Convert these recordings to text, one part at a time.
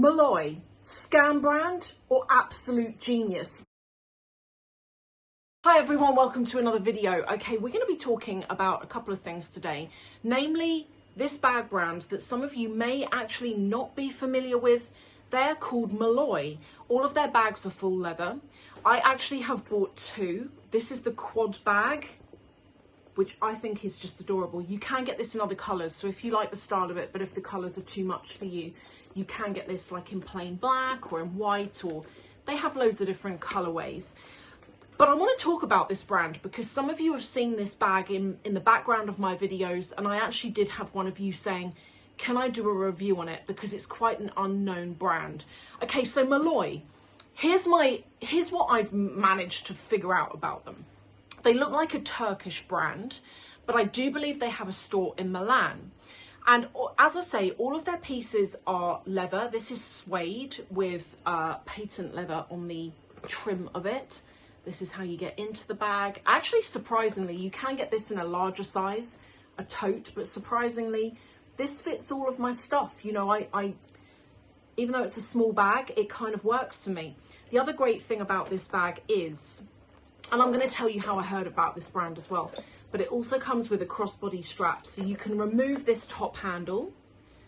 Mallaloy, scam brand or absolute genius? Hi everyone, welcome to another video. Okay, we're going to be talking about a couple of things today, namely this bag brand that some of you may actually not be familiar with. They're called Mlouye. All of their bags are full leather. I actually have bought two. This is the quad bag, which I think is just adorable. You can get this in other colours, so if you like the style of it, but if the colours are too much for you, you can get this like in plain black or in white, or they have loads of different colourways. But I want to talk about this brand because some of you have seen this bag in the background of my videos, and I actually did have one of you saying, can I do a review on it, because it's quite an unknown brand. Okay, so Mlouye, here's what I've managed to figure out about them. They look like a Turkish brand, but I do believe they have a store in Milan. And as I say, all of their pieces are leather. This is suede with patent leather on the trim of it. This is how you get into the bag. Actually, surprisingly, you can get this in a larger size, a tote, but surprisingly, this fits all of my stuff. You know, I even though it's a small bag, it kind of works for me. The other great thing about this bag is, and I'm going to tell you how I heard about this brand as well, but it also comes with a crossbody strap. So you can remove this top handle,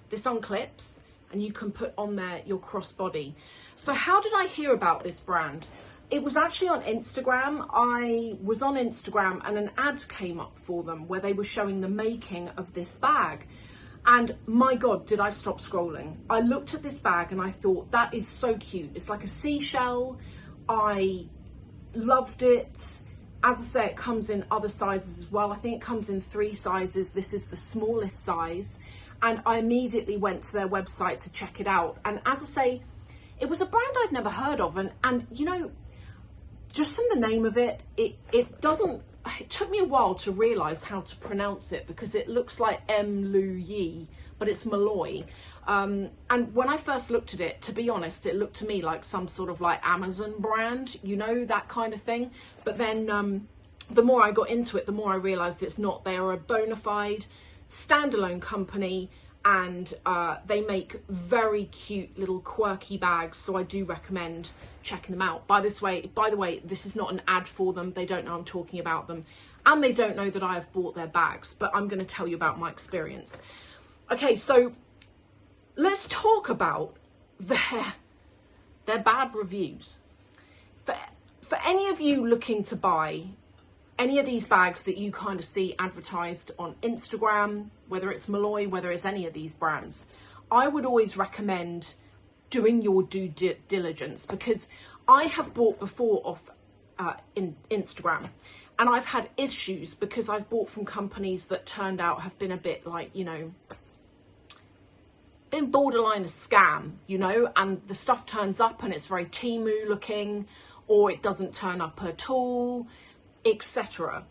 this unclips, and you can put on there your crossbody. So how did I hear about this brand? It was actually on Instagram. I was on Instagram and an ad came up for them where they were showing the making of this bag. And my God, did I stop scrolling. I looked at this bag and I thought, that is so cute. It's like a seashell. I loved it. As I say, it comes in other sizes as well. I think it comes in 3 sizes. This is the smallest size. And I immediately went to their website to check it out. And as I say, it was a brand I'd never heard of. And you know, just from the name of it, it took me a while to realise how to pronounce it, because it looks like Mlouye, but it's Mlouye. And when I first looked at it, to be honest, it looked to me like some sort of like Amazon brand, you know, that kind of thing. But then the more I got into it, the more I realised it's not. They are a bona fide standalone company, and they make very cute little quirky bags. So I do recommend checking them out. By the way, this is not an ad for them. They don't know I'm talking about them, and they don't know that I have bought their bags, but I'm going to tell you about my experience. Okay, so let's talk about their bad reviews. For any of you looking to buy any of these bags that you kind of see advertised on Instagram, whether it's Mlouye, whether it's any of these brands, I would always recommend doing your due diligence, because I have bought before off in Instagram, and I've had issues because I've bought from companies that turned out have been a bit like, you know, been borderline a scam, you know, and the stuff turns up and it's very Temu looking, or it doesn't turn up at all, etc.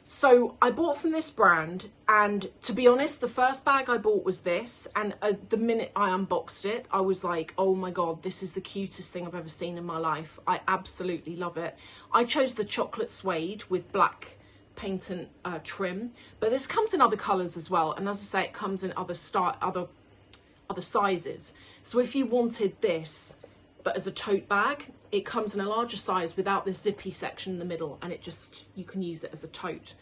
So I bought from this brand, and to be honest, the first bag I bought was this, and the minute I unboxed it, I was like, oh my God, this is the cutest thing I've ever seen in my life. I absolutely love it. I chose the chocolate suede with black patent trim, but this comes in other colours as well, and as I say, it comes in other sizes. So if you wanted this but as a tote bag, it comes in a larger size without this zippy section in the middle, and you can use it as a tote.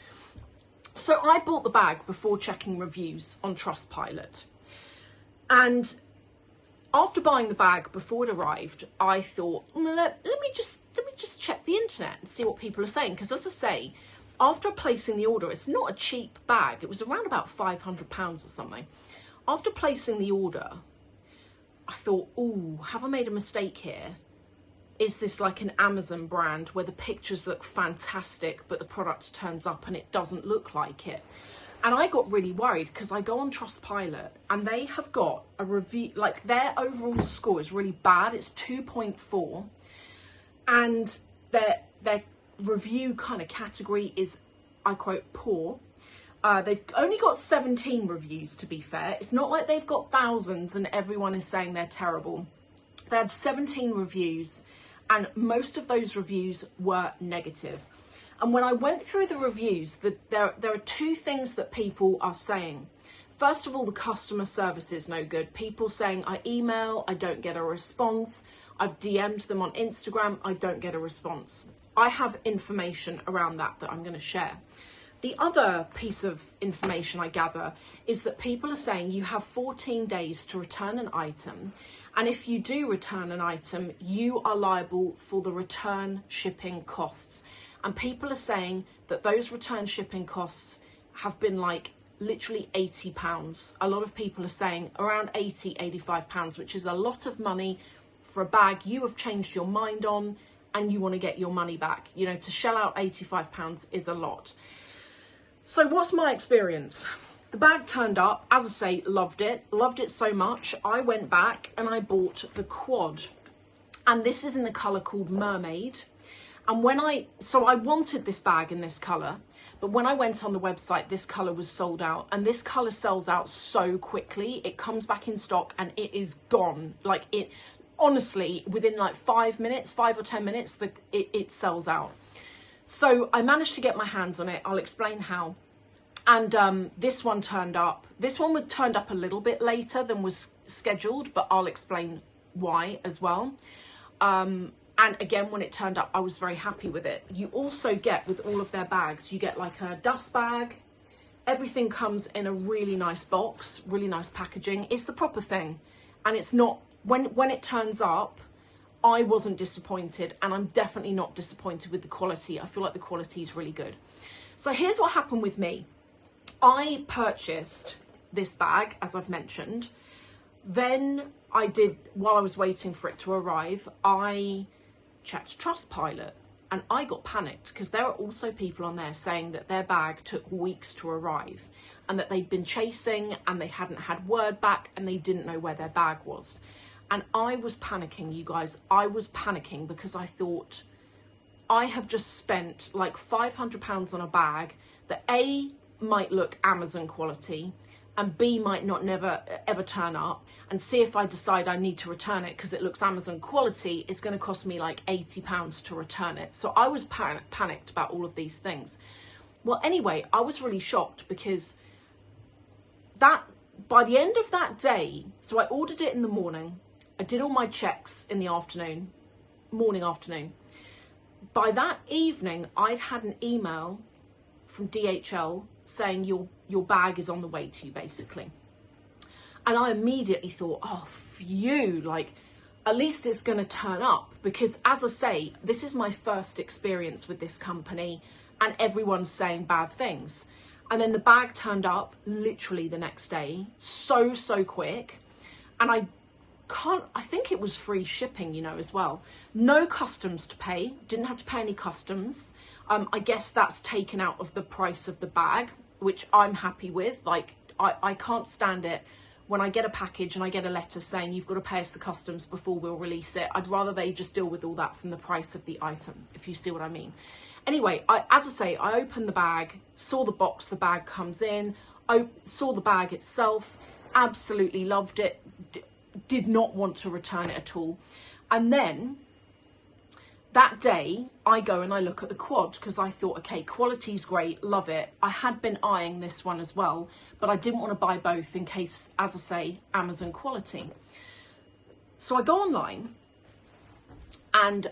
So I bought the bag before checking reviews on Trustpilot, and after buying the bag before it arrived, I thought, let me just check the internet and see what people are saying, because as I say, after placing the order, it's not a cheap bag. It was around about £500 or something. After placing the order, I thought, ooh, have I made a mistake here? Is this like an Amazon brand where the pictures look fantastic, but the product turns up and it doesn't look like it? And I got really worried, because I go on Trustpilot and they have got a review, like their overall score is really bad. It's 2.4, and their review kind of category is, I quote, poor. They've only got 17 reviews, to be fair. It's not like they've got thousands and everyone is saying they're terrible. They had 17 reviews, and most of those reviews were negative. And when I went through the reviews, there are 2 things that people are saying. First of all, the customer service is no good. People saying I email, I don't get a response. I've DM'd them on Instagram, I don't get a response. I have information around that I'm going to share. The other piece of information I gather is that people are saying you have 14 days to return an item. And if you do return an item, you are liable for the return shipping costs. And people are saying that those return shipping costs have been like literally £80. A lot of people are saying around £80–85, which is a lot of money for a bag you have changed your mind on and you want to get your money back. You know, to shell out £85 is a lot. So what's my experience? The bag turned up, as I say, loved it so much. I went back and I bought the quad, and this is in the colour called Mermaid. And so I wanted this bag in this colour, but when I went on the website, this colour was sold out, and this colour sells out so quickly. It comes back in stock and it is gone. Like it, honestly, within like 5 minutes, 5 or 10 minutes, it sells out. So I managed to get my hands on it. I'll explain how. And this one turned up. This one turned up a little bit later than was scheduled, but I'll explain why as well. And again, when it turned up, I was very happy with it. You also get, with all of their bags, you get like a dust bag. Everything comes in a really nice box, really nice packaging. It's the proper thing. And it's not, when it turns up, I wasn't disappointed, and I'm definitely not disappointed with the quality. I feel like the quality is really good. So here's what happened with me. I purchased this bag, as I've mentioned. Then while I was waiting for it to arrive, I checked Trustpilot, and I got panicked because there are also people on there saying that their bag took weeks to arrive and that they'd been chasing and they hadn't had word back and they didn't know where their bag was. And I was panicking, you guys. I was panicking because I thought, I have just spent like £500 on a bag that A, might look Amazon quality, and B, might not ever turn up, and C, if I decide I need to return it because it looks Amazon quality, it's going to cost me like £80 to return it. So I was panicked about all of these things. Well, anyway, I was really shocked because by the end of that day, so I ordered it in the morning, I did all my checks in the afternoon, morning, afternoon. By that evening, I'd had an email from DHL saying your bag is on the way to you, basically. And I immediately thought, oh, phew, like, at least it's going to turn up. Because as I say, this is my first experience with this company and everyone's saying bad things. And then the bag turned up literally the next day, so quick. And I think it was free shipping, you know, as well. No customs to pay, didn't have to pay any customs. I guess that's taken out of the price of the bag, which I'm happy with. Like, I can't stand it when I get a package and I get a letter saying you've got to pay us the customs before we'll release it. I'd rather they just deal with all that from the price of the item, if you see what I mean. Anyway, as I say, I opened the bag, saw the box the bag comes in, saw the bag itself, absolutely loved it, did not want to return it at all. And then that day I go and I look at the quad because I thought, okay, quality's great, love it. I had been eyeing this one as well, but I didn't want to buy both in case, as I say, Amazon quality. So I go online and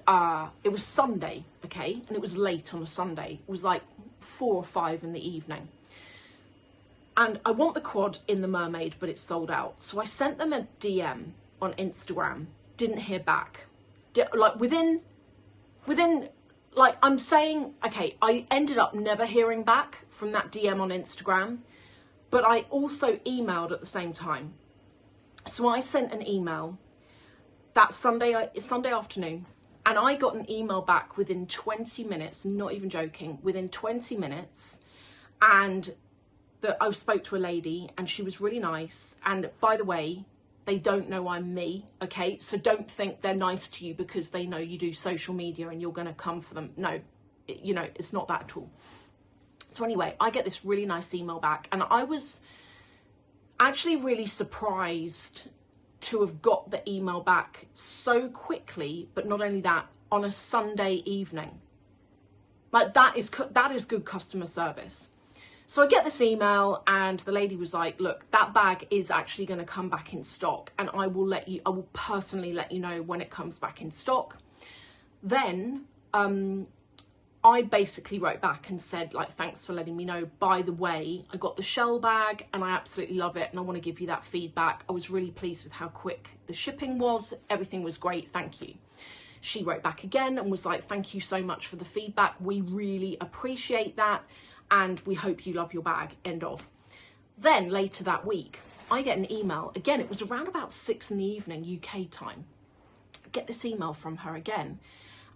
it was Sunday, okay, and it was late on a Sunday. It was like 4 or 5 in the evening. And I want the quad in the Mermaid, but it's sold out. So I sent them a DM on Instagram, didn't hear back. Like within, like I'm saying, okay, I ended up never hearing back from that DM on Instagram, but I also emailed at the same time. So I sent an email that Sunday afternoon, and I got an email back within 20 minutes, not even joking, within 20 minutes, and I spoke to a lady and she was really nice. And by the way, they don't know I'm me, okay? So don't think they're nice to you because they know you do social media and you're going to come for them. No, you know, it's not that at all. So anyway, I get this really nice email back, and I was actually really surprised to have got the email back so quickly, but not only that, on a Sunday evening. Like that is good customer service. So I get this email and the lady was like, look, that bag is actually going to come back in stock, and I will personally let you know when it comes back in stock. Then I basically wrote back and said, like, thanks for letting me know. By the way, I got the shell bag and I absolutely love it, and I want to give you that feedback. I was really pleased with how quick the shipping was. Everything was great. Thank you. She wrote back again and was like, thank you so much for the feedback. We really appreciate that, and we hope you love your bag, end of. Then later that week, I get an email. Again, it was around about 6 in the evening, UK time. I get this email from her again.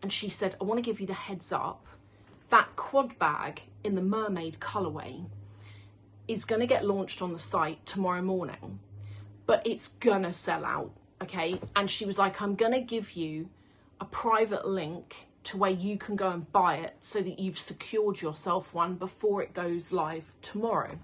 And she said, I want to give you the heads up. That quad bag in the mermaid colourway is going to get launched on the site tomorrow morning, but it's going to sell out, okay? And she was like, I'm going to give you a private link to where you can go and buy it so that you've secured yourself one before it goes live tomorrow.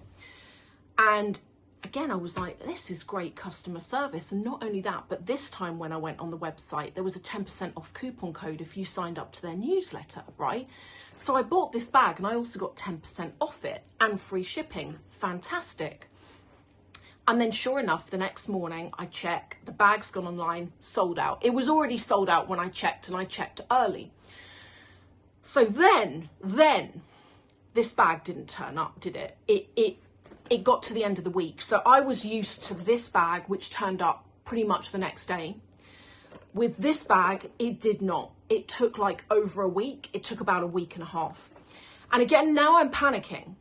And again, I was like, this is great customer service. And not only that, but this time when I went on the website, there was a 10% off coupon code if you signed up to their newsletter, right? So I bought this bag and I also got 10% off it and free shipping. Fantastic. And then sure enough, the next morning I check, the bag's gone online, sold out. It was already sold out when I checked, and I checked early. So then this bag didn't turn up, did it? It got to the end of the week. So I was used to this bag, which turned up pretty much the next day. With this bag, it did not. It took like over a week. It took about a week and a half. And again, now I'm panicking.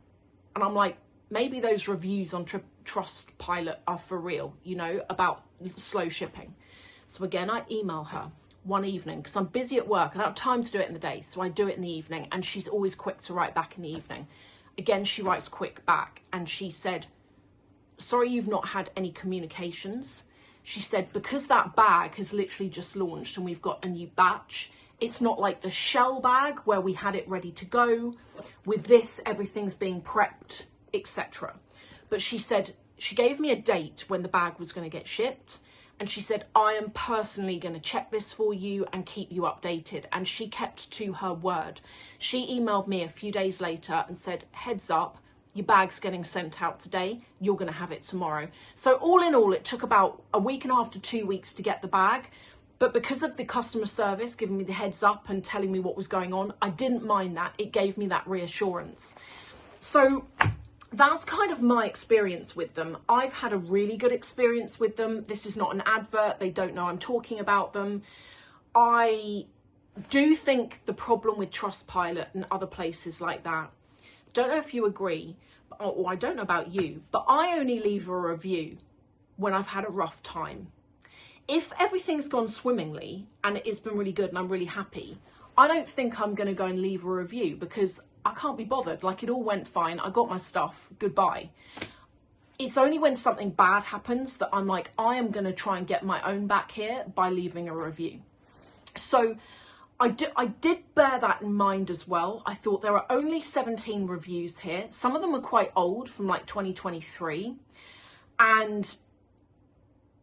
And I'm like, maybe those reviews on Trustpilot are for real, you know, about slow shipping. So again, I email her one evening because I'm busy at work. I don't have time to do it in the day. So I do it in the evening, and she's always quick to write back in the evening. Again, she writes quick back, and she said, sorry, you've not had any communications. She said, because that bag has literally just launched and we've got a new batch, it's not like the shell bag where we had it ready to go. With this, everything's being prepped, etc. But she said, she gave me a date when the bag was going to get shipped. And she said, I am personally going to check this for you and keep you updated. And she kept to her word. She emailed me a few days later and said, heads up, your bag's getting sent out today. You're going to have it tomorrow. So all in all, it took about a week and a half to 2 weeks to get the bag. But because of the customer service giving me the heads up and telling me what was going on, I didn't mind that. It gave me that reassurance. So that's kind of my experience with them. I've had a really good experience with them. This is not an advert. They don't know I'm talking about them. I do think the problem with Trustpilot and other places like that, don't know if you agree, or I don't know about you, but I only leave a review when I've had a rough time. If everything's gone swimmingly and it's been really good and I'm really happy, I don't think I'm going to go and leave a review because I can't be bothered. Like, it all went fine. I got my stuff. Goodbye. It's only when something bad happens that I'm like, I am going to try and get my own back here by leaving a review. So I did bear that in mind as well. I thought there are only 17 reviews here. Some of them are quite old, from like 2023. And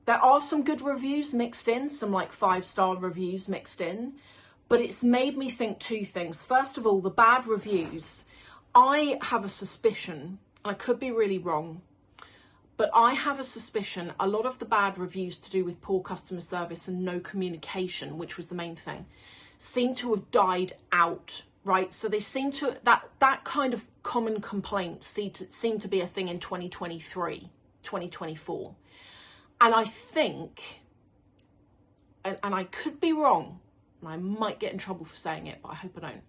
there are some good reviews mixed in, some like 5-star reviews mixed in. But it's made me think two things. First of all, the bad reviews. I have a suspicion, and I could be really wrong, but I have a suspicion a lot of the bad reviews to do with poor customer service and no communication, which was the main thing, seem to have died out, right? So they seem to, that kind of common complaint seem to be a thing in 2023, 2024. And I think, and I could be wrong, and I might get in trouble for saying it, but I hope I don't.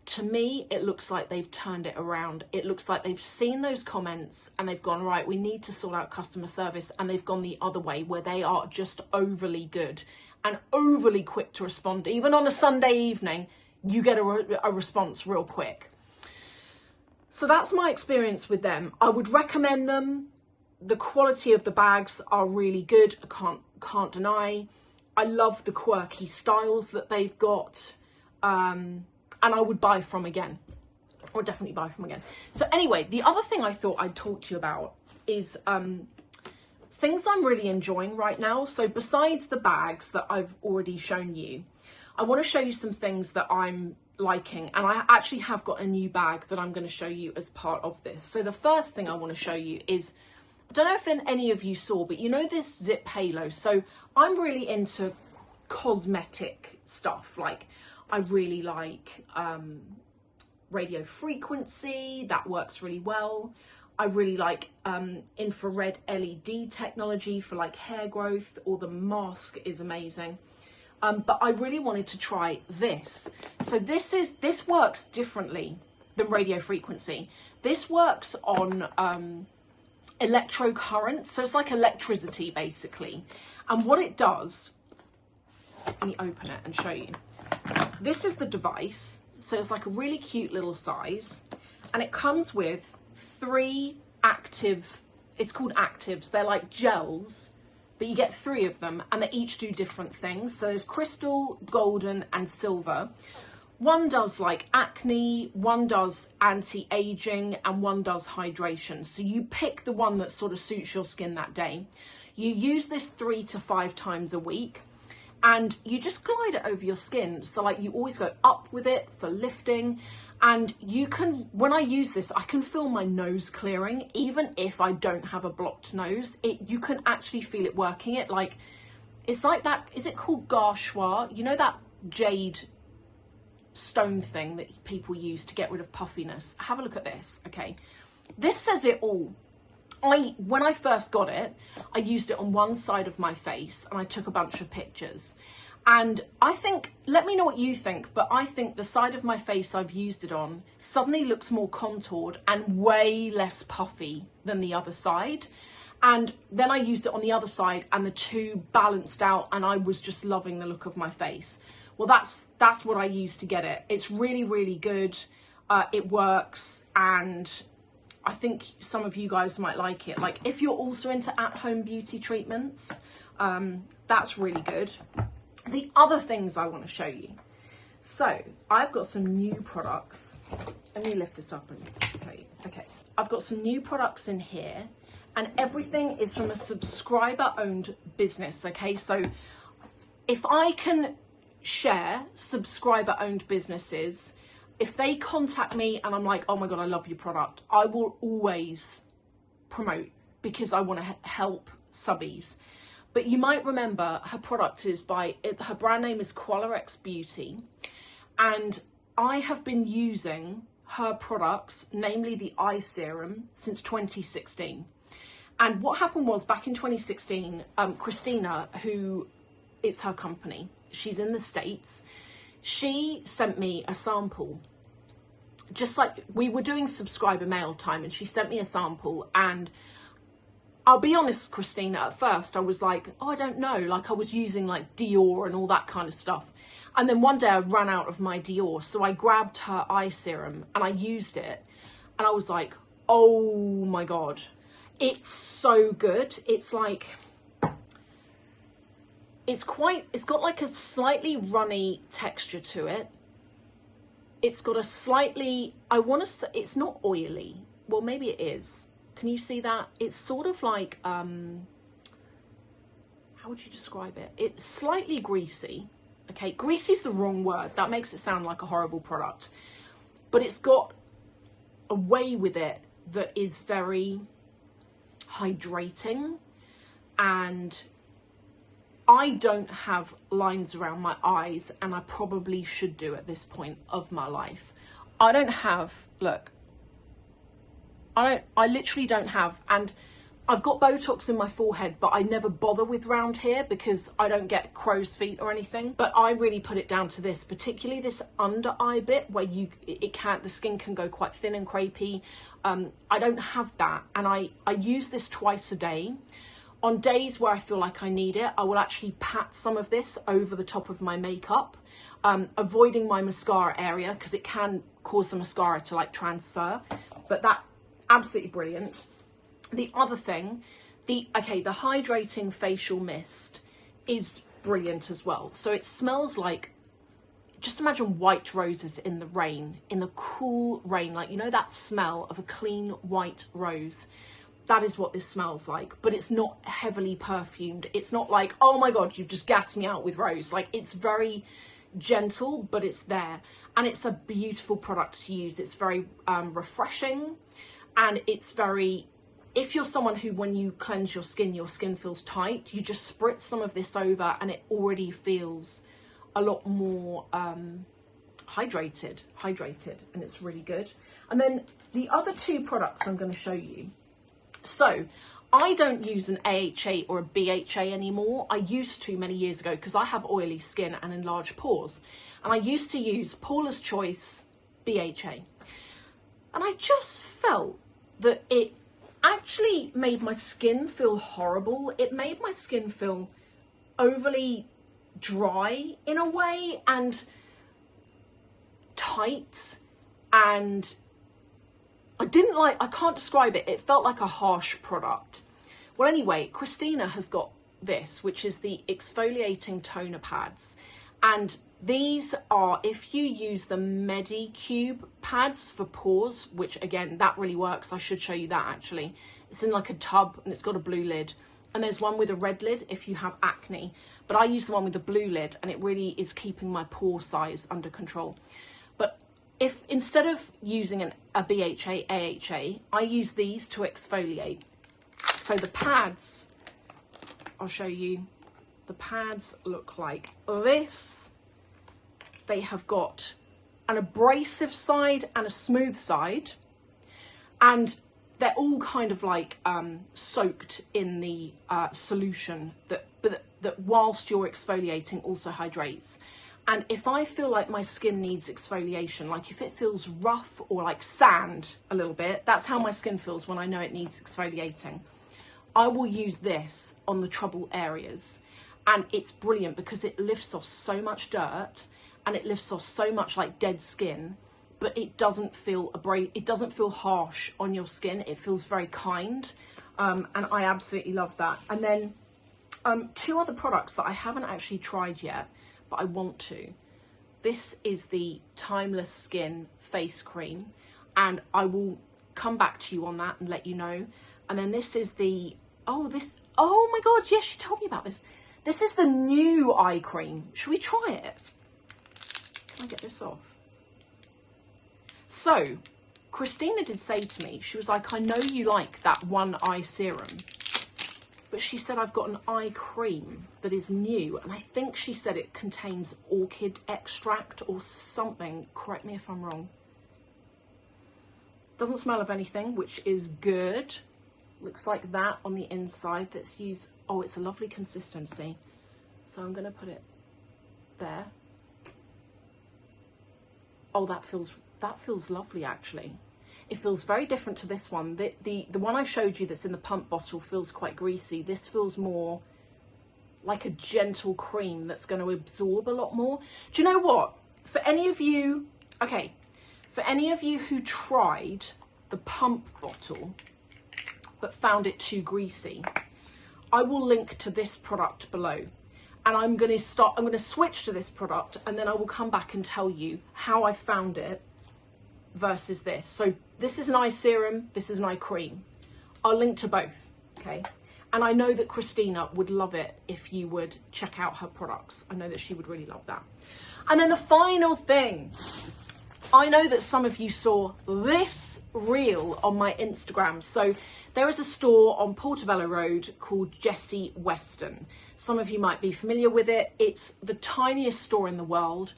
To me, it looks like they've turned it around. It looks like they've seen those comments and they've gone, right, we need to sort out customer service. And they've gone the other way, where they are just overly good and overly quick to respond. Even on a Sunday evening, you get a response real quick. So that's my experience with them. I would recommend them. The quality of the bags are really good. I can't deny. I love the quirky styles that they've got, and I would buy from again, or definitely buy from again. So anyway, the other thing I thought I'd talk to you about is things I'm really enjoying right now. So besides the bags that I've already shown you, I want to show you some things that I'm liking, and I actually have got a new bag that I'm going to show you as part of this. So the first thing I want to show you is, I don't know if any of you saw, but you know this Ziip Halo. So I'm really into cosmetic stuff. Like, I really like radio frequency, that works really well. I really like infrared LED technology for like hair growth, or the mask is amazing. But I really wanted to try this. So this works differently than radio frequency. This works on electrocurrent, so it's like electricity basically. And what it does, let me open it and show you. This is the device, so it's like a really cute little size, and it comes with 3 active, it's called actives, they're like gels, but you get 3 of them, and they each do different things. So there's crystal, golden, and silver. One does like acne, one does anti-aging, and one does hydration. So you pick the one that sort of suits your skin that day. You use this 3 to 5 times a week, and you just glide it over your skin. So like you always go up with it for lifting, and you can, when I use this, I can feel my nose clearing, even if I don't have a blocked nose. You can actually feel it working. It like, it's like that, is it called gua sha? You know that jade stone thing that people use to get rid of puffiness? Have a look at this, okay? This says it all. When I first got it, I used it on one side of my face, and I took a bunch of pictures. And I think, let me know what you think, but I think the side of my face I've used it on suddenly looks more contoured and way less puffy than the other side. And then I used it on the other side, and the two balanced out, and I was just loving the look of my face. Well, that's what I used to get it. It's really, really good. It works, and I think some of you guys might like it. Like, if you're also into at-home beauty treatments, that's really good. The other things I want to show you. So I've got some new products. Let me lift this up and show you. Okay, I've got some new products in here, and everything is from a subscriber-owned business. Okay, so if I can share subscriber-owned businesses, if they contact me and I'm like, oh my God, I love your product, I will always promote, because I want to help subbies. But you might remember her product is her brand name is Qualerex Beauty. And I have been using her products, namely the eye serum, since 2016. And what happened was, back in 2016, Christina, who it's her company, she's in the States, she sent me a sample. Just like we were doing subscriber mail time, and she sent me a sample, and I'll be honest, Christina, at first I was like, oh, I don't know, like I was using like Dior and all that kind of stuff. And then one day I ran out of my Dior, so I grabbed her eye serum and I used it, and I was like, oh my God, it's so good. It's like, it's got like a slightly runny texture to it. It's got a slightly, I want to say, it's not oily. Well, maybe it is. Can you see that? It's sort of like, how would you describe it? It's slightly greasy. Okay, greasy is the wrong word. That makes it sound like a horrible product. But it's got a way with it that is very hydrating. And I don't have lines around my eyes, and I probably should do at this point of my life. I don't have, look, I literally don't have, and I've got Botox in my forehead, but I never bother with round here because I don't get crow's feet or anything. But I really put it down to this, particularly this under eye bit where the skin can go quite thin and crepey. I don't have that, and I use this twice a day. On days where I feel like I need it, I will actually pat some of this over the top of my makeup, avoiding my mascara area because it can cause the mascara to like transfer. But that, absolutely brilliant. The other thing, the hydrating facial mist is brilliant as well. So it smells like, just imagine white roses in the rain, in the cool rain, like, you know, that smell of a clean white rose. That is what this smells like, but it's not heavily perfumed. It's not like, oh my God, you've just gassed me out with rose. Like, it's very gentle, but it's there. And it's a beautiful product to use. It's very refreshing, and it's very, if you're someone who, when you cleanse your skin feels tight, you just spritz some of this over and it already feels a lot more hydrated, and it's really good. And then the other two products I'm going to show you. So I don't use an AHA or a BHA anymore. I used to many years ago because I have oily skin and enlarged pores. And I used to use Paula's Choice BHA. And I just felt that it actually made my skin feel horrible. It made my skin feel overly dry in a way, and tight, and I can't describe it. It felt like a harsh product. Well, anyway, Christina has got this, which is the exfoliating toner pads. And these are, if you use the Medicube pads for pores, which again, that really works. I should show you that actually. It's in like a tub and it's got a blue lid. And there's one with a red lid if you have acne. But I use the one with the blue lid, and it really is keeping my pore size under control. But if instead of using a BHA, AHA, I use these to exfoliate. So the pads, I'll show you, the pads look like this. They have got an abrasive side and a smooth side, and they're all kind of like soaked in the solution that whilst you're exfoliating also hydrates. And if I feel like my skin needs exfoliation, like if it feels rough or like sand a little bit, that's how my skin feels when I know it needs exfoliating, I will use this on the trouble areas. And it's brilliant because it lifts off so much dirt and it lifts off so much like dead skin, but it doesn't feel it doesn't feel harsh on your skin. It feels very kind. And I absolutely love that. And then two other products that I haven't actually tried yet, but I want to. This is the Timeless Skin face cream, and I will come back to you on that and let you know. And then this is the, oh my God, yes, she told me about this. This is the new eye cream. Should we try it? Can I get this off? So, Christina did say to me, she was like, I know you like that one eye serum, but she said, I've got an eye cream that is new. And I think she said it contains orchid extract or something. Correct me if I'm wrong. Doesn't smell of anything, which is good. Looks like that on the inside. Let's use, oh, it's a lovely consistency. So I'm going to put it there. Oh, that feels lovely actually. It feels very different to this one. The one I showed you that's in the pump bottle feels quite greasy. This feels more like a gentle cream that's going to absorb a lot more. Do you know what? For any of you, okay, for any of you who tried the pump bottle but found it too greasy, I will link to this product below. And I'm going to switch to this product, and then I will come back and tell you how I found it versus this. So this is an eye serum, this is an eye cream. I'll link to both, okay? And I know that Christina would love it if you would check out her products. I know that she would really love that. And then the final thing, I know that some of you saw this reel on my Instagram. So there is a store on Portobello Road called Jessie Weston. Some of you might be familiar with it. It's the tiniest store in the world,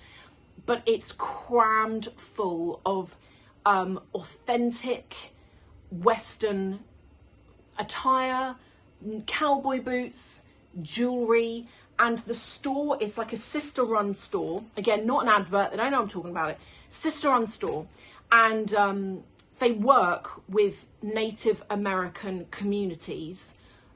but it's crammed full of authentic Western attire, cowboy boots, jewelry, and the store is like a sister-run store. Again, not an advert, they don't know I'm talking about it. Sister-run store, and they work with Native American communities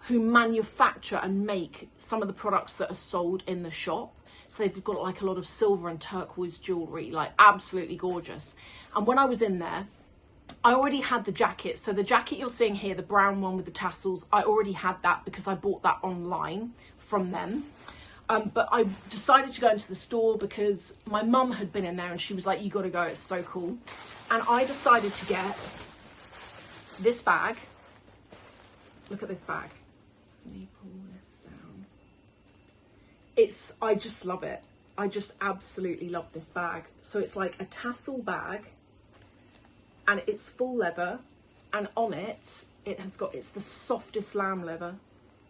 who manufacture and make some of the products that are sold in the shop. So they've got like a lot of silver and turquoise jewelry, like absolutely gorgeous. And when I was in there, I already had the jacket. So the jacket you're seeing here, the brown one with the tassels, I already had that because I bought that online from them. But I decided to go into the store because my mum had been in there and she was like, you got to go, it's so cool. And I decided to get this bag. Look at this bag. Let me pull this down. I just love it. I just absolutely love this bag. So it's like a tassel bag and it's full leather, and on it, it's the softest lamb leather.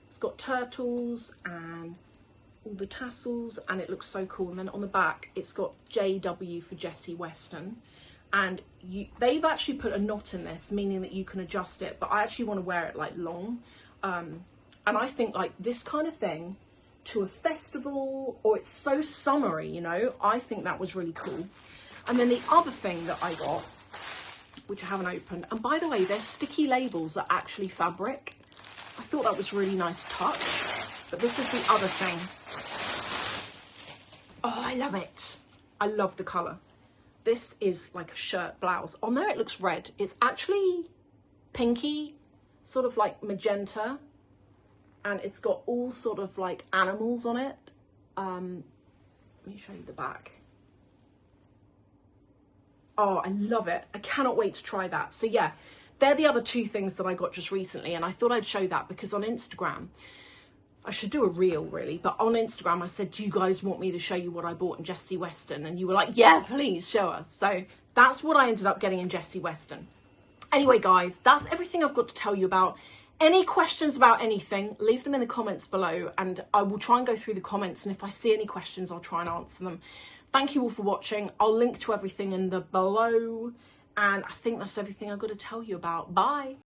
It's got turtles and all the tassels, and it looks so cool. And then on the back, it's got JW for Jessie Weston. And they've actually put a knot in this, meaning that you can adjust it, but I actually want to wear it like long. And I think like this kind of thing to a festival, or it's so summery, you know, I think that was really cool. And then the other thing that I got, which I haven't opened, and by the way, their sticky labels are actually fabric. I thought that was really nice touch, but this is the other thing. Oh, I love it. I love the colour. This is like a shirt blouse. On there it looks red. It's actually pinky, sort of like magenta, and it's got all sort of like animals on it. Let me show you the back. Oh, I love it. I cannot wait to try that. So yeah, they're the other two things that I got just recently, and I thought I'd show that because on Instagram, I should do a reel really, but on Instagram I said, do you guys want me to show you what I bought in Jessie Weston? And you were like, yeah, please show us. So that's what I ended up getting in Jessie Weston. Anyway, guys, that's everything I've got to tell you about. Any questions about anything, leave them in the comments below, and I will try and go through the comments, and if I see any questions, I'll try and answer them. Thank you all for watching. I'll link to everything in the below, and I think that's everything I've got to tell you about. Bye.